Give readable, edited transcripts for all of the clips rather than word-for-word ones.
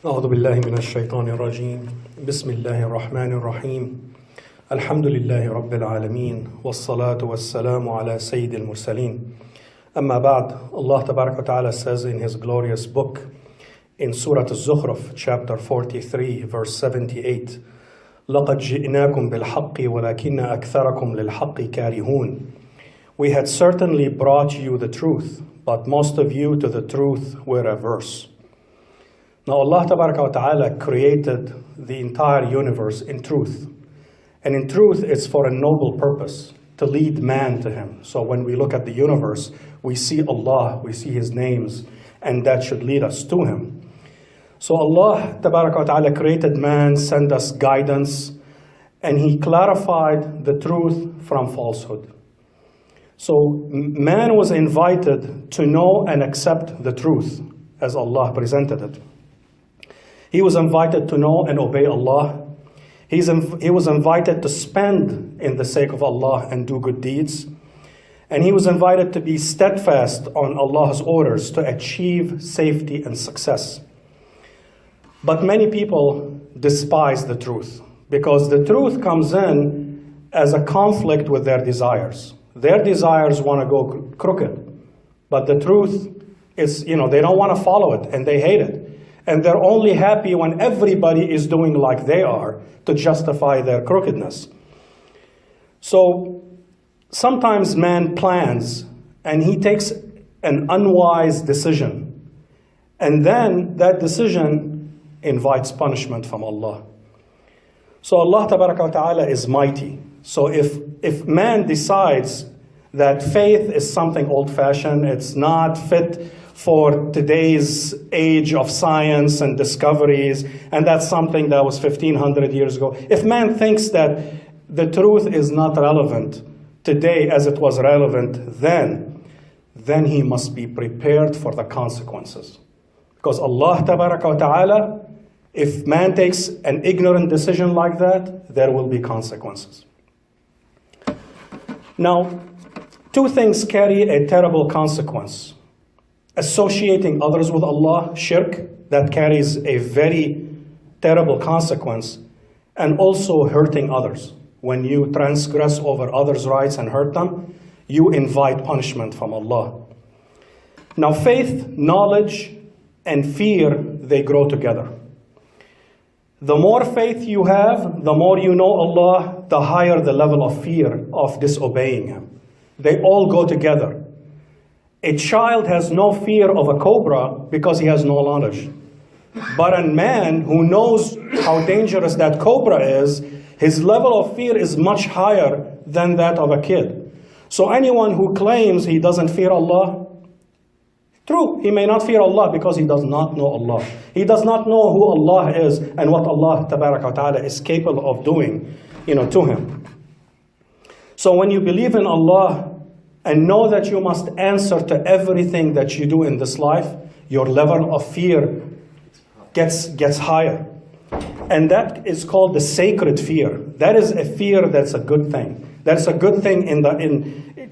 أعوذ بالله من الشيطان الرجيم بسم الله الرحمن الرحيم الحمد لله رب العالمين والصلاة والسلام على سيد المرسلين أما بعد. Allah Tabarak wa Ta'ala says in his glorious book in Surah Al-Zukhruf chapter 43 verse 78, لَقَدْ جِئْنَاكُمْ بِالْحَقِّ وَلَكِنَّ أَكْثَرَكُمْ لِلْحَقِّ كَارِهُونَ. We had certainly brought you the truth, but most of you to the truth were averse. Now Allah Tabaraka wa Ta'ala created the entire universe in truth. And in truth, it's for a noble purpose, to lead man to Him. So when we look at the universe, we see Allah, we see His names, and that should lead us to Him. So Allah Tabaraka wa Ta'ala created man, sent us guidance, and He clarified the truth from falsehood. So man was invited to know and accept the truth as Allah presented it. He was invited to know and obey Allah. He was invited to spend in the sake of Allah and do good deeds. And he was invited to be steadfast on Allah's orders to achieve safety and success. But many people despise the truth because the truth comes in as a conflict with their desires. Their desires want to go crooked, but the truth is, they don't want to follow it and they hate it. And they're only happy when everybody is doing like they are to justify their crookedness. So sometimes man plans and he takes an unwise decision. And then that decision invites punishment from Allah. So Allah Tabaraka wa Ta'ala is mighty. So if man decides that faith is something old-fashioned, it's not fit for today's age of science and discoveries, and that's something that was 1,500 years ago. If man thinks that the truth is not relevant today as it was relevant then he must be prepared for the consequences. Because Allah Tabaraka wa Ta'ala, if man takes an ignorant decision like that, there will be consequences. Now, two things carry a terrible consequence. Associating others with Allah, shirk, that carries a very terrible consequence, and also hurting others. When you transgress over others' rights and hurt them, you invite punishment from Allah. Now faith, knowledge, and fear, they grow together. The more faith you have, the more you know Allah, the higher the level of fear of disobeying Him. They all go together. A child has no fear of a cobra because he has no knowledge. But a man who knows how dangerous that cobra is, his level of fear is much higher than that of a kid. So anyone who claims he doesn't fear Allah, true, he may not fear Allah because he does not know Allah. He does not know who Allah is and what Allah Tabaraka wa Ta'ala is capable of doing, to him. So when you believe in Allah and know that you must answer to everything that you do in this life, your level of fear gets higher. And that is called the sacred fear. That is a fear that's a good thing. That's a good thing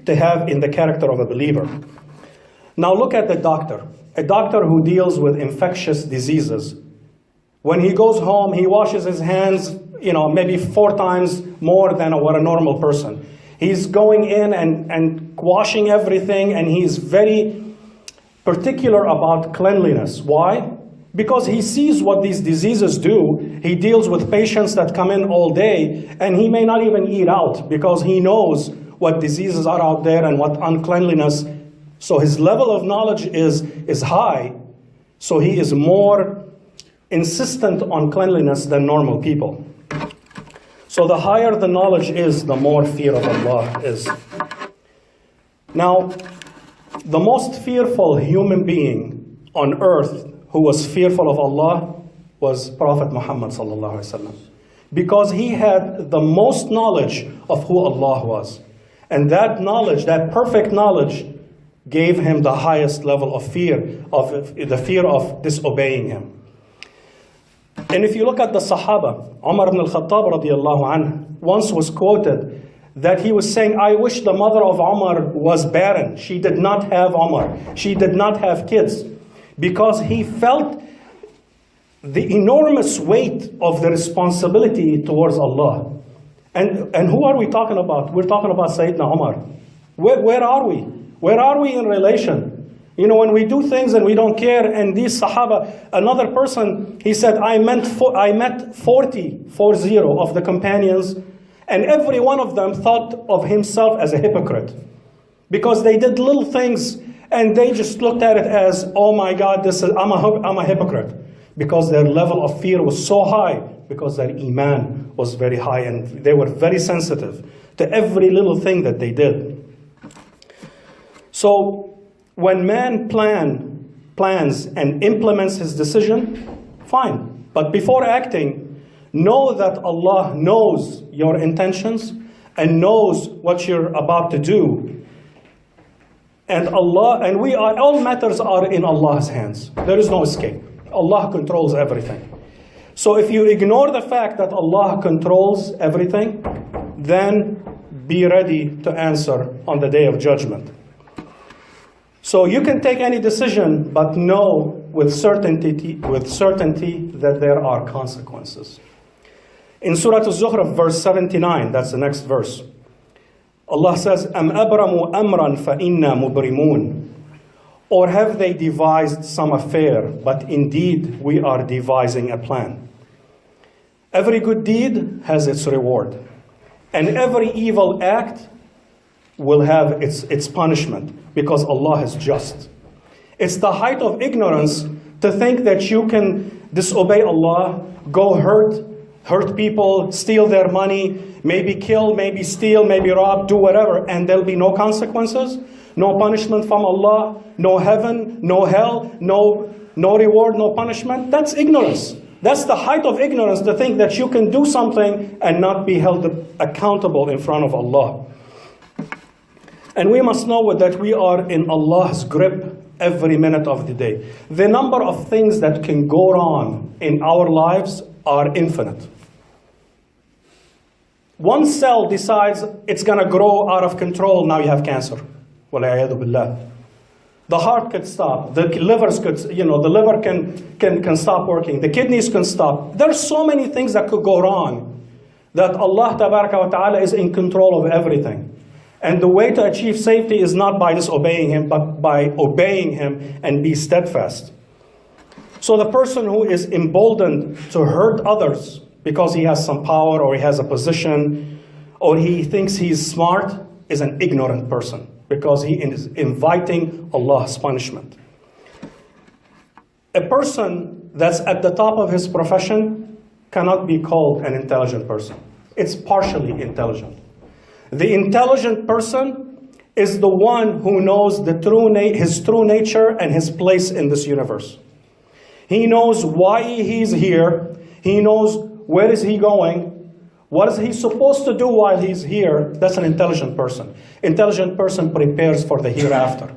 to have in the character of a believer. Now look at the doctor. A doctor who deals with infectious diseases. When he goes home, he washes his hands, maybe 4 times more than what a normal person. He's going in and washing everything, and he's very particular about cleanliness. Why? Because he sees what these diseases do. He deals with patients that come in all day, and he may not even eat out because he knows what diseases are out there and what uncleanliness. So his level of knowledge is high, so he is more insistent on cleanliness than normal people. So the higher the knowledge is, the more fear of Allah is. Now, the most fearful human being on earth who was fearful of Allah was Prophet Muhammad sallallahu alaihi wasallam, because he had the most knowledge of who Allah was. And that knowledge, that perfect knowledge, gave him the highest level of fear, of the fear of disobeying Him. And if you look at the Sahaba, Umar ibn al-Khattab radiallahu anhu once was quoted that he was saying, I wish the mother of Umar was barren. She did not have Umar. She did not have kids. Because he felt the enormous weight of the responsibility towards Allah. And who are we talking about? We're talking about Sayyidina Umar. Where are we? Where are we in relation? You know, when we do things and we don't care, and these Sahaba, another person, he said, I met 40 of the companions, and every one of them thought of himself as a hypocrite. Because they did little things, and they just looked at it as, oh my God, I'm a hypocrite. Because their level of fear was so high, because their iman was very high, and they were very sensitive to every little thing that they did. So, when man plans and implements his decision, fine. But before acting, know that Allah knows your intentions and knows what you're about to do. And all matters are in Allah's hands. There is no escape. Allah controls everything. So if you ignore the fact that Allah controls everything, then be ready to answer on the day of judgment. So you can take any decision, but know with certainty that there are consequences. In Surah Al-Zukhruf, verse 79, that's the next verse, Allah says, أَمْ أَبْرَمُوا أَمْرًا فَإِنَّا مُبْرِمُونَ. Or have they devised some affair, but indeed we are devising a plan. Every good deed has its reward, and every evil act will have its punishment, because Allah is just. It's the height of ignorance to think that you can disobey Allah, go hurt people, steal their money, maybe kill, maybe steal, maybe rob, do whatever, and there'll be no consequences, no punishment from Allah, no heaven, no hell, no reward, no punishment. That's ignorance. That's the height of ignorance, to think that you can do something and not be held accountable in front of Allah. And we must know that we are in Allah's grip every minute of the day. The number of things that can go wrong in our lives are infinite. One cell decides it's going to grow out of control, now you have cancer. وَالْعِيَاذُ بِاللَّهِ. The heart could stop, the liver can stop working, the kidneys can stop. There's so many things that could go wrong, that Allah Tabaraka wa Ta'ala is in control of everything. And the way to achieve safety is not by disobeying Him, but by obeying Him and be steadfast. So the person who is emboldened to hurt others because he has some power or he has a position or he thinks he's smart is an ignorant person, because he is inviting Allah's punishment. A person that's at the top of his profession cannot be called an intelligent person. It's partially intelligent. The intelligent person is the one who knows his true nature and his place in this universe. He knows why he's here. He knows where is he going. What is he supposed to do while he's here? That's an intelligent person. Intelligent person prepares for the hereafter.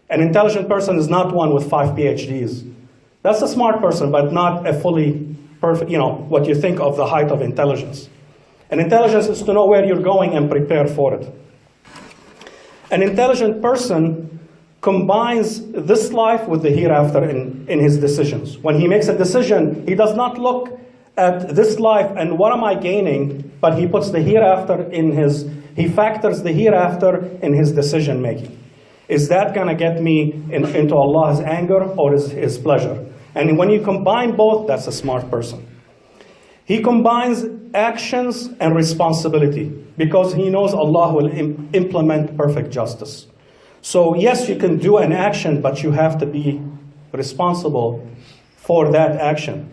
An intelligent person is not one with 5 PhDs. That's a smart person, but not a fully perfect, what you think of the height of intelligence. And intelligence is to know where you're going and prepare for it. An intelligent person combines this life with the hereafter in his decisions. When he makes a decision, he does not look at this life and what am I gaining, but he puts the hereafter he factors the hereafter in his decision making. Is that going to get me into Allah's anger or his pleasure? And when you combine both, that's a smart person. He combines actions and responsibility because he knows Allah will implement perfect justice. So yes, you can do an action, but you have to be responsible for that action.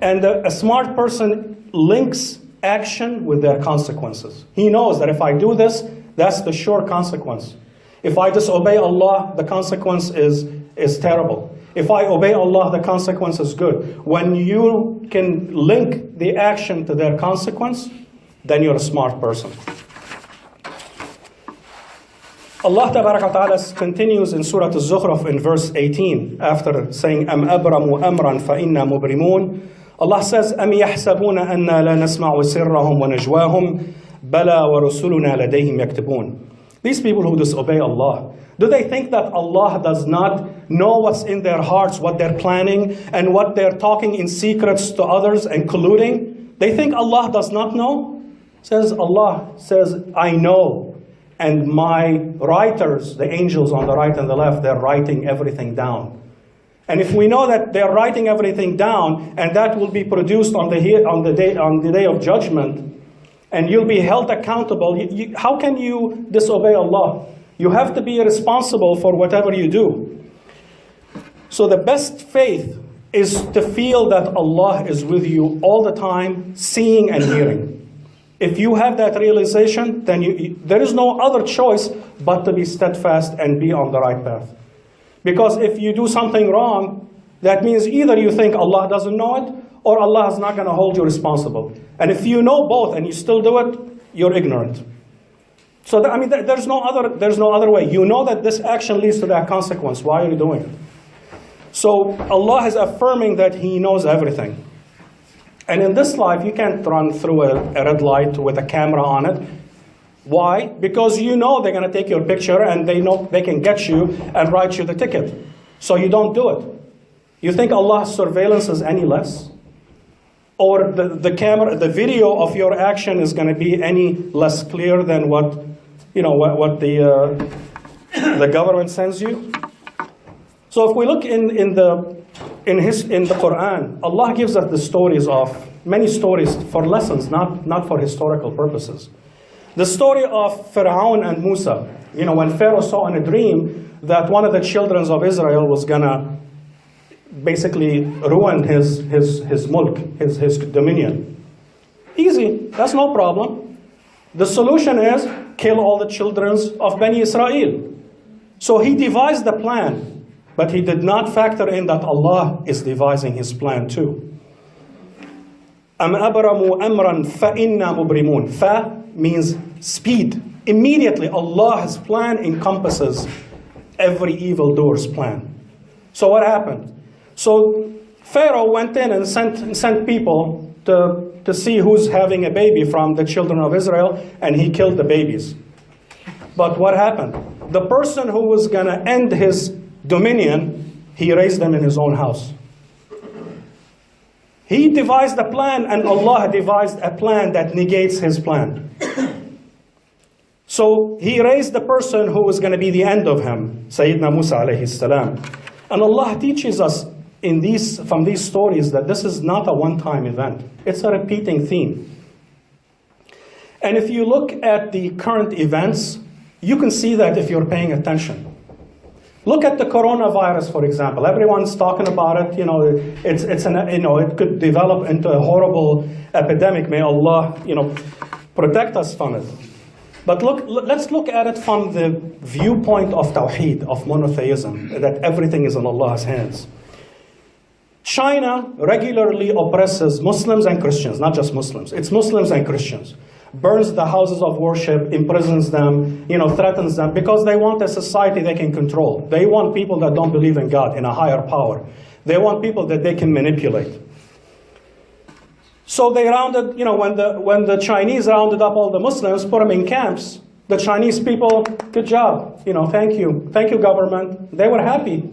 And a smart person links action with their consequences. He knows that if I do this, that's the sure consequence. If I disobey Allah, the consequence is terrible. If I obey Allah, the consequence is good. When you can link the action to their consequence, then you're a smart person. Allah Ta'ala continues in Surah Al-Zukhruf in verse 18, after saying, أَمْ أَبْرَمُوا أَمْرًا فَإِنَّا مُبْرِمُونَ. Allah says, أَمْ يَحْسَبُونَ أَنَّا لَا نَسْمَعُ سِرَّهُمْ وَنَجْوَاهُمْ بَلَى وَرُسُلُنَا لَدَيْهِمْ يَكْتُبُونَ. These people who disobey Allah, do they think that Allah does not know what's in their hearts, what they're planning, and what they're talking in secrets to others and colluding? They think Allah does not know? Allah says, I know. And my writers, the angels on the right and the left, they're writing everything down. And if we know that they're writing everything down, and that will be produced on the day of judgment, and you'll be held accountable, how can you disobey Allah? You have to be responsible for whatever you do. So the best faith is to feel that Allah is with you all the time, seeing and hearing. If you have that realization, then there is no other choice but to be steadfast and be on the right path. Because if you do something wrong, that means either you think Allah doesn't know it, or Allah is not going to hold you responsible. And if you know both and you still do it, you're ignorant. So there's no other way. You know that this action leads to that consequence. Why are you doing it? So Allah is affirming that He knows everything. And in this life, you can't run through a red light with a camera on it. Why? Because you know they're going to take your picture and they know they can get you and write you the ticket. So you don't do it. You think Allah's surveillance is any less? Or the video of your action is going to be any less clear than what the government sends you? So if we look in the Quran, Allah gives us the stories many stories for lessons, not for historical purposes. The story of Pharaoh and Musa. When Pharaoh saw in a dream that one of the children of Israel was gonna basically ruin his mulk, his dominion. Easy, that's no problem. The solution is kill all the children of Bani Israel. So he devised the plan, but he did not factor in that Allah is devising his plan too. Am abramu amran fa inna mubrimun. Fa means speed. Immediately, Allah's plan encompasses every evildoer's plan. So what happened? So Pharaoh went in and sent people to see who's having a baby from the children of Israel, and he killed the babies. But what happened? The person who was going to end his dominion, he raised them in his own house. He devised a plan, and Allah devised a plan that negates his plan. So he raised the person who was going to be the end of him, Sayyidina Musa alayhi salam. And Allah teaches us from these stories that this is not a one-time event. It's a repeating theme. And if you look at the current events, you can see that if you're paying attention. Look at the coronavirus, for example. Everyone's talking about it. It could develop into a horrible epidemic. May Allah, protect us from it. But let's look at it from the viewpoint of Tawheed, of monotheism, that everything is in Allah's hands. China regularly oppresses Muslims and Christians, not just Muslims. It's Muslims and Christians. Burns the houses of worship, imprisons them, threatens them, because they want a society they can control. They want people that don't believe in God, in a higher power. They want people that they can manipulate. So they rounded, when the Chinese rounded up all the Muslims, put them in camps, the Chinese people, good job, thank you, government. They were happy.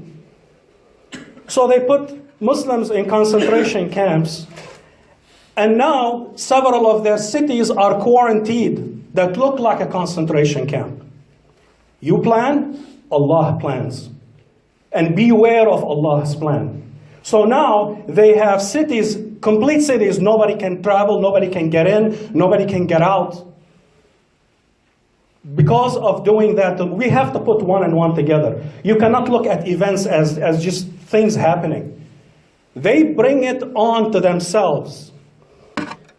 So they put Muslims in concentration camps, and now several of their cities are quarantined that look like a concentration camp. You plan, Allah plans. And beware of Allah's plan. So now they have cities, complete cities, nobody can travel, nobody can get in, nobody can get out. Because of doing that, we have to put one and one together. You cannot look at events as just things happening. They bring it on to themselves.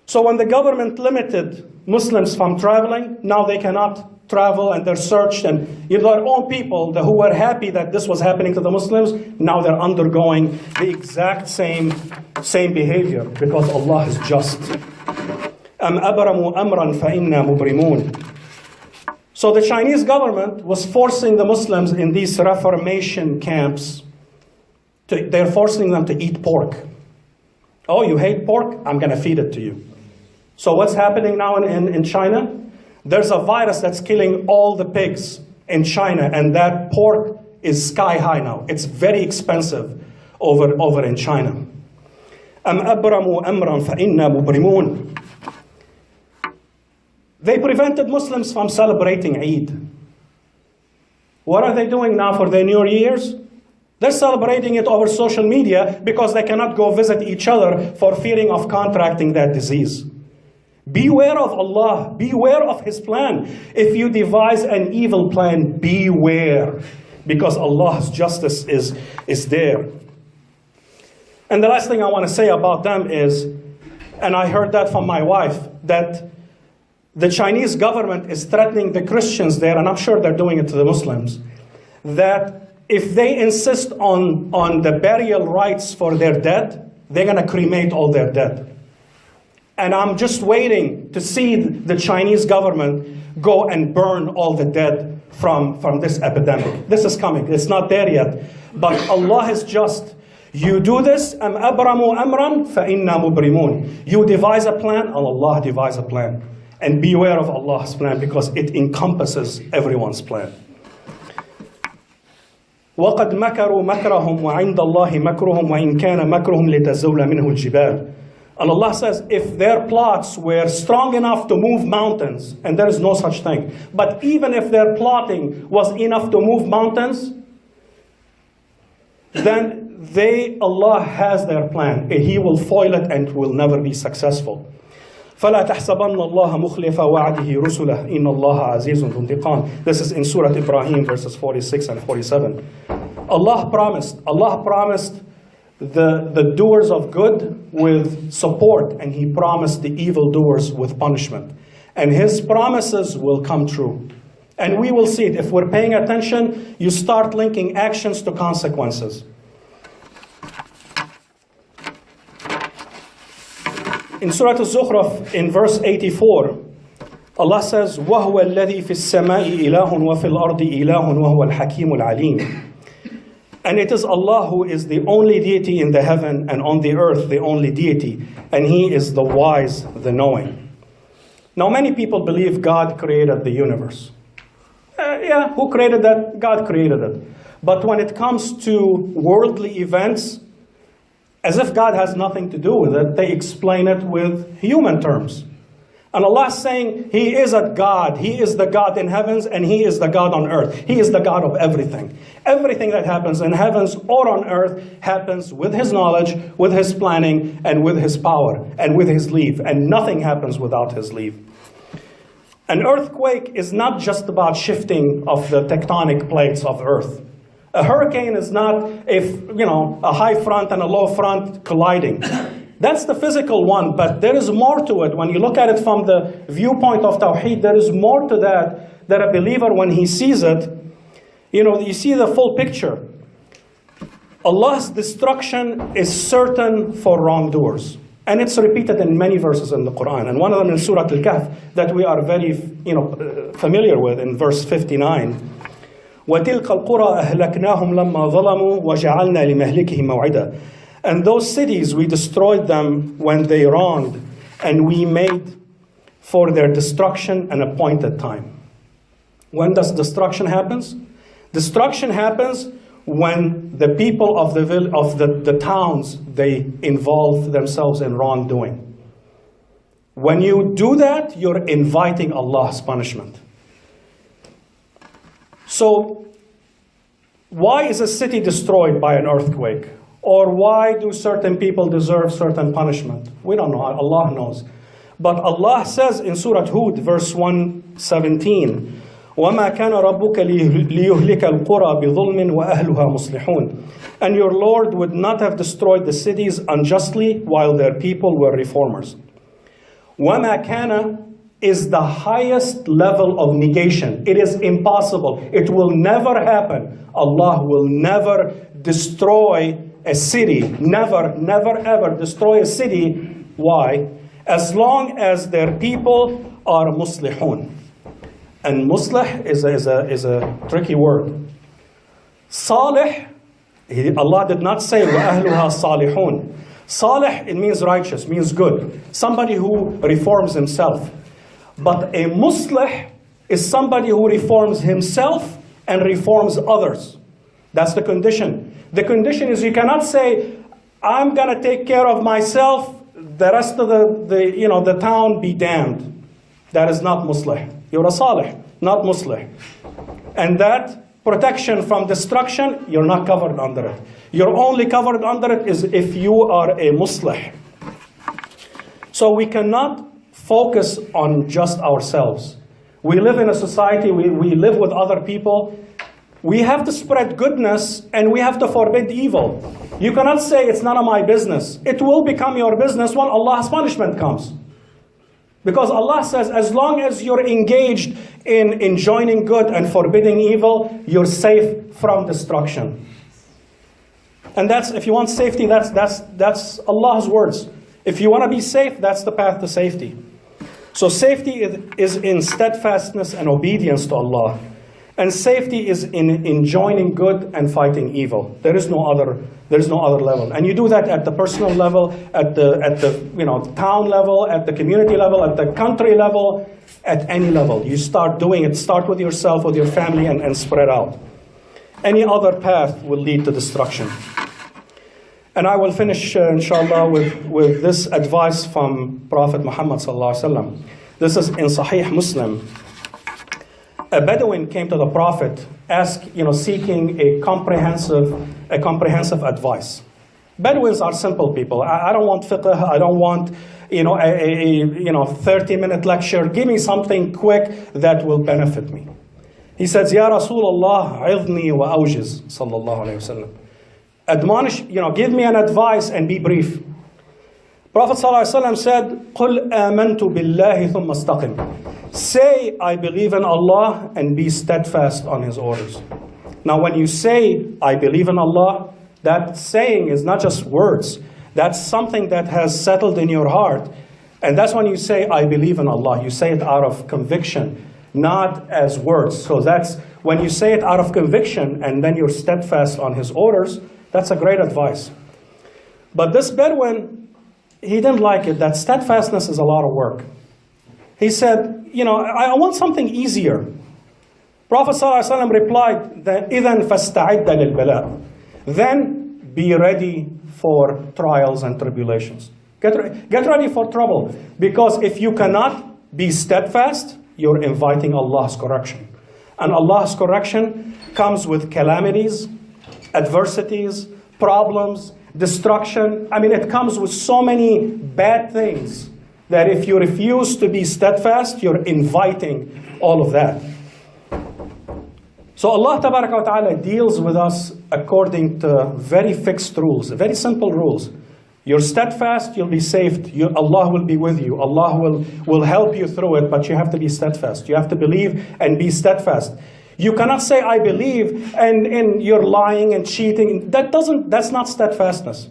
So when the government limited Muslims from traveling, now they cannot travel and they're searched, and their own people who were happy that this was happening to the Muslims, now they're undergoing the exact same behavior because Allah is just. Am abramu amran fa inna mubrimun. So the Chinese government was forcing the Muslims in these reformation camps. They're forcing them to eat pork. Oh, you hate pork? I'm going to feed it to you. So what's happening now in China? There's a virus that's killing all the pigs in China, and that pork is sky high now. It's very expensive over in China. أَمْ أَبْرَمُوا أَمْرًا فَإِنَّا مُبْرِمُونَ. They prevented Muslims from celebrating Eid. What are they doing now for their New Year's? They're celebrating it over social media because they cannot go visit each other for fearing of contracting that disease. Beware of Allah. Beware of His plan. If you devise an evil plan, beware, because Allah's justice is there. And the last thing I want to say about them is, and I heard that from my wife, that the Chinese government is threatening the Christians there, and I'm sure they're doing it to the Muslims, that if they insist on the burial rites for their dead, they're going to cremate all their dead. And I'm just waiting to see the Chinese government go and burn all the dead from this epidemic. This is coming. It's not there yet. But Allah is just. You do this, أَمْ أَبْرَمُوا أَمْرًا فَإِنَّا مُبْرِمُونَ. You devise a plan, and Allah devise a plan. And beware of Allah's plan, because it encompasses everyone's plan. وَقَدْ مَكَرُوا مَكْرَهُمْ وَعِنْدَ اللَّهِ مَكْرُهُمْ وَإِنْ كَانَ مَكْرُهُمْ لِتَزُولَ مِنْهُ الْجِبَالِ. And Allah says, if their plots were strong enough to move mountains, and there is no such thing, but even if their plotting was enough to move mountains, then Allah has their plan. He will foil it and will never be successful. فَلَا تَحْسَبَنَّ اللَّهَ مُخْلِفَ وَعْدِهِ رُسُلَهُ إِنَّ اللَّهَ عَزِيزٌ ذُو انتِقَامٍ. This is in Surah Ibrahim, verses 46 and 47. Allah promised the doers of good with support, and He promised the evildoers with punishment. And His promises will come true. And we will see it. If we're paying attention, you start linking actions to consequences. In Surah Al-Zukhruf, in verse 84, Allah says, وَهُوَ الَّذِي فِي السَّمَاءِ إِلَهٌ وَفِي الْأَرْضِ إِلَهٌ وَهُوَ الْحَكِيمُ الْعَلِيمُ. And it is Allah who is the only deity in the heaven, and on the earth the only deity, and He is the wise, the knowing. Now many people believe God created the universe. Yeah, who created that? God created it. But when it comes to worldly events, as if God has nothing to do with it, they explain it with human terms. And Allah is saying He is a God. He is the God in heavens, and He is the God on earth. He is the God of everything. Everything that happens in heavens or on earth happens with His knowledge, with His planning, and with His power, and with His leave. And nothing happens without His leave. An earthquake is not just about shifting of the tectonic plates of earth. A hurricane is not a high front and a low front colliding. That's the physical one, but there is more to it. When you look at it from the viewpoint of Tawheed, there is more to that a believer, when he sees it, you see the full picture. Allah's destruction is certain for wrongdoers. And it's repeated in many verses in the Quran. And one of them in Surah Al-Kahf that we are very familiar with, in verse 59. وَتِلْكَ الْقُرَىٰ أَهْلَكْنَاهُمْ لَمَّا ظَلَمُوا وَجَعَلْنَا لِمَهْلِكِهِمْ مَوْعِدًا. And those cities, we destroyed them when they wronged, and we made for their destruction an appointed time. When does destruction happen? Destruction happens when the people of the towns, they involve themselves in wrongdoing. When you do that, you're inviting Allah's punishment. So, why is a city destroyed by an earthquake? Or why do certain people deserve certain punishment? We don't know. Allah knows. But Allah says in Surah Hud, verse 117, وَمَا كَانَ رَبُّكَ لِيُهْلِكَ الْقُرَى بِظُلْمٍ وَأَهْلُهَا مُصْلِحُونَ. And your Lord would not have destroyed the cities unjustly while their people were reformers. وَمَا كَانَ is the highest level of negation. It is impossible. It will never happen. Allah will never destroy a city. Never, never, ever destroy a city. Why? As long as their people are muslihun. And muslih is a tricky word. Salih, Allah did not say وَأَهْلُهَا صَالِحُونَ. Salih, it means righteous, means good. Somebody who reforms himself. But a muslih is somebody who reforms himself and reforms others. That's the condition. The condition is you cannot say, I'm going to take care of myself, the rest of the town be damned. That is not muslih. You're a salih, not muslih. And that protection from destruction, you're not covered under it. You're only covered under it is if you are a muslih. So we cannot focus on just ourselves. We live in a society, we live with other people. We have to spread goodness and we have to forbid evil. You cannot say it's none of my business. It will become your business when Allah's punishment comes. Because Allah says, as long as you're engaged in enjoining good and forbidding evil, you're safe from destruction. And that's, if you want safety, that's Allah's words. If you want to be safe, that's the path to safety. So safety is in steadfastness and obedience to Allah. And safety is in enjoining good and fighting evil. There is no other level. And you do that at the personal level, at the town level, at the community level, at the country level, at any level. You start doing it. Start with yourself, with your family, and spread out. Any other path will lead to destruction. And I will finish, inshallah, with this advice from Prophet Muhammad sallallahu alaihi wasallam. This is in Sahih Muslim. A Bedouin came to the Prophet, seeking a comprehensive advice. Bedouins are simple people. I don't want fiqh. I don't want a 30-minute lecture. Give me something quick that will benefit me. He says, Ya Rasulullah, idni wa awjiz, sallallahu alayhi wa sallam. Admonish, give me an advice and be brief. Prophet ﷺ said, قُلْ آمَنْتُ بِاللَّهِ ثُمَّ اسْتَقِمْ. Say, I believe in Allah and be steadfast on His orders. Now when you say, I believe in Allah, that saying is not just words. That's something that has settled in your heart. And that's when you say, I believe in Allah. You say it out of conviction, not as words. So that's when you say it out of conviction and then you're steadfast on His orders, that's a great advice. But this Bedouin, he didn't like it. That steadfastness is a lot of work. He said, I want something easier. Prophet ﷺ replied, إِذَنْ فَاسْتَعِدَّ لِلْبَلَاءِ. Then be ready for trials and tribulations. Get ready for trouble. Because if you cannot be steadfast, you're inviting Allah's correction. And Allah's correction comes with calamities, adversities, problems, destruction. It comes with so many bad things that if you refuse to be steadfast, you're inviting all of that. So Allah Tabaraka wa Ta'ala deals with us according to very fixed rules, very simple rules. You're steadfast, you'll be saved. Allah will be with you. Allah will help you through it, but you have to be steadfast. You have to believe and be steadfast. You cannot say, I believe, and you're lying and cheating. That's not steadfastness.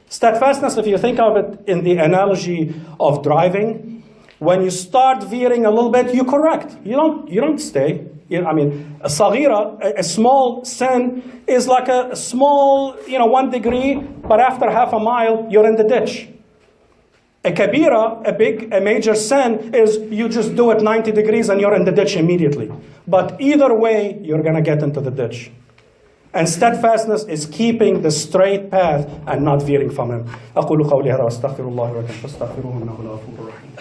Steadfastness, if you think of it in the analogy of driving, when you start veering a little bit, you correct. You don't stay. A saghira, a small sin, is like a small, 1 degree, but after half a mile, you're in the ditch. A kabira, a major sin, is you just do it 90 degrees and you're in the ditch immediately. But either way, you're going to get into the ditch. And steadfastness is keeping the straight path and not veering from him. أقول قولي هذا واستغفر الله ولكم فاستغفروه إنه هو الغفور الرحيم.